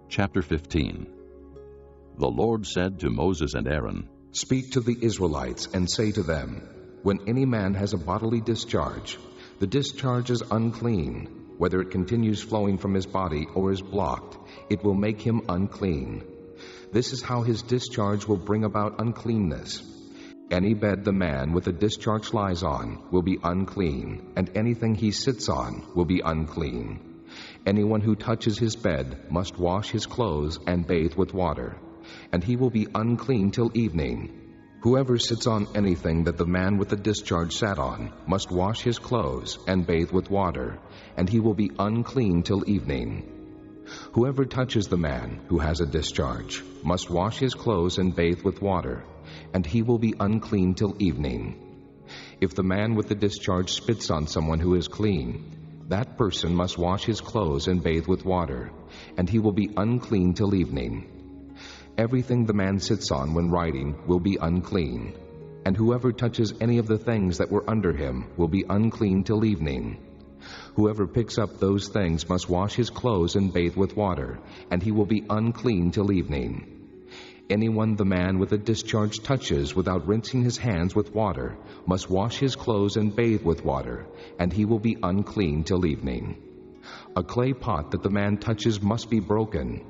Chapter 15. The Lord said to Moses and Aaron, Speak to the Israelites and say to them, When any man has a bodily discharge, the discharge is unclean. Whether it continues flowing from his body or is blocked, it will make him unclean. This is how his discharge will bring about uncleanness. Any bed the man with a discharge lies on will be unclean, and anything he sits on will be unclean. Anyone who touches his bed must wash his clothes and bathe with water, and he will be unclean till evening. Whoever sits on anything that the man with the discharge sat on must wash his clothes and bathe with water, and he will be unclean till evening. Whoever touches the man who has a discharge must wash his clothes and bathe with water, and he will be unclean till evening. If the man with the discharge spits on someone who is clean, that person must wash his clothes and bathe with water, and he will be unclean till evening. Everything the man sits on when riding will be unclean, and whoever touches any of the things that were under him will be unclean till evening. Whoever picks up those things must wash his clothes and bathe with water, and he will be unclean till evening. Anyone the man with a discharge touches without rinsing his hands with water must wash his clothes and bathe with water, and he will be unclean till evening. A clay pot that the man touches must be broken,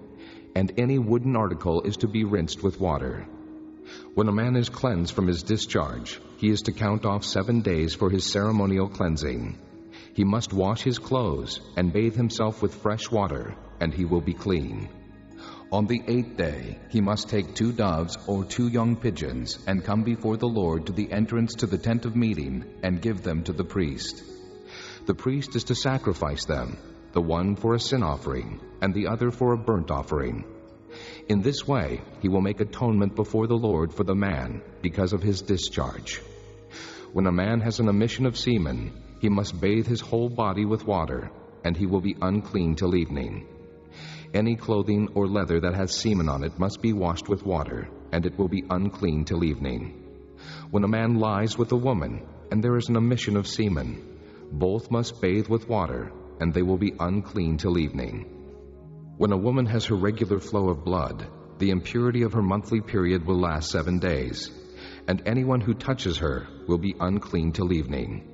and any wooden article is to be rinsed with water. When a man is cleansed from his discharge, he is to count off 7 days for his ceremonial cleansing. He must wash his clothes and bathe himself with fresh water, and he will be clean. On the 8th day, he must take 2 doves or 2 young pigeons and come before the Lord to the entrance to the tent of meeting and give them to the priest. The priest is to sacrifice them, the one for a sin offering and the other for a burnt offering. In this way, he will make atonement before the Lord for the man because of his discharge. When a man has an emission of semen, he must bathe his whole body with water, and he will be unclean till evening. Any clothing or leather that has semen on it must be washed with water, and it will be unclean till evening. When a man lies with a woman, and there is an emission of semen, both must bathe with water, and they will be unclean till evening. When a woman has her regular flow of blood, the impurity of her monthly period will last 7 days, and anyone who touches her will be unclean till evening.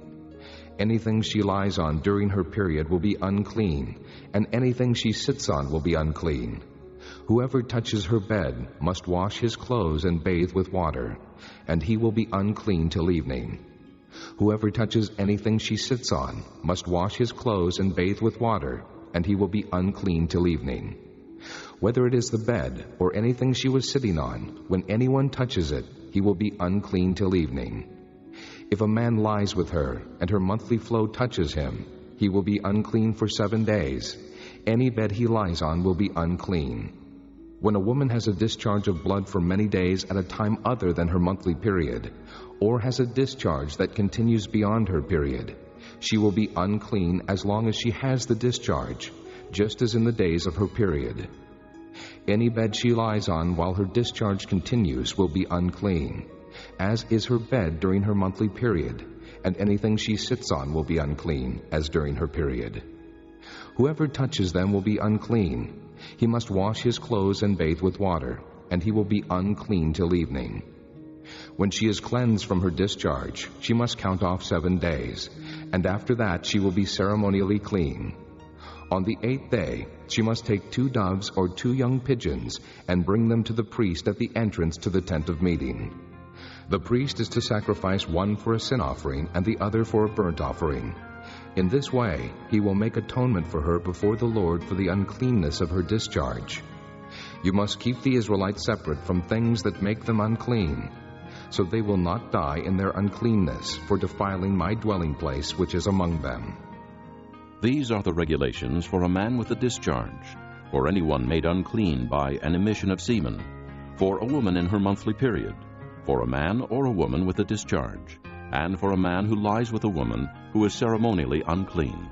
Anything she lies on during her period will be unclean, and anything she sits on will be unclean. Whoever touches her bed must wash his clothes and bathe with water, and he will be unclean till evening. Whoever touches anything she sits on must wash his clothes and bathe with water, and he will be unclean till evening. Whether it is the bed or anything she was sitting on, when anyone touches it, he will be unclean till evening. If a man lies with her and her monthly flow touches him, he will be unclean for 7 days. Any bed he lies on will be unclean. When a woman has a discharge of blood for many days at a time other than her monthly period, or has a discharge that continues beyond her period, she will be unclean as long as she has the discharge, just as in the days of her period. Any bed she lies on while her discharge continues will be unclean, as is her bed during her monthly period, and anything she sits on will be unclean, as during her period. Whoever touches them will be unclean. He must wash his clothes and bathe with water, and he will be unclean till evening. When she is cleansed from her discharge, she must count off 7 days, and after that she will be ceremonially clean. On the 8th day, she must take 2 doves or 2 young pigeons and bring them to the priest at the entrance to the tent of meeting. The priest is to sacrifice one for a sin offering and the other for a burnt offering. In this way, he will make atonement for her before the Lord for the uncleanness of her discharge. You must keep the Israelites separate from things that make them unclean, so they will not die in their uncleanness for defiling my dwelling place which is among them. These are the regulations for a man with a discharge, for anyone made unclean by an emission of semen, for a woman in her monthly period, for a man or a woman with a discharge, and for a man who lies with a woman who is ceremonially unclean.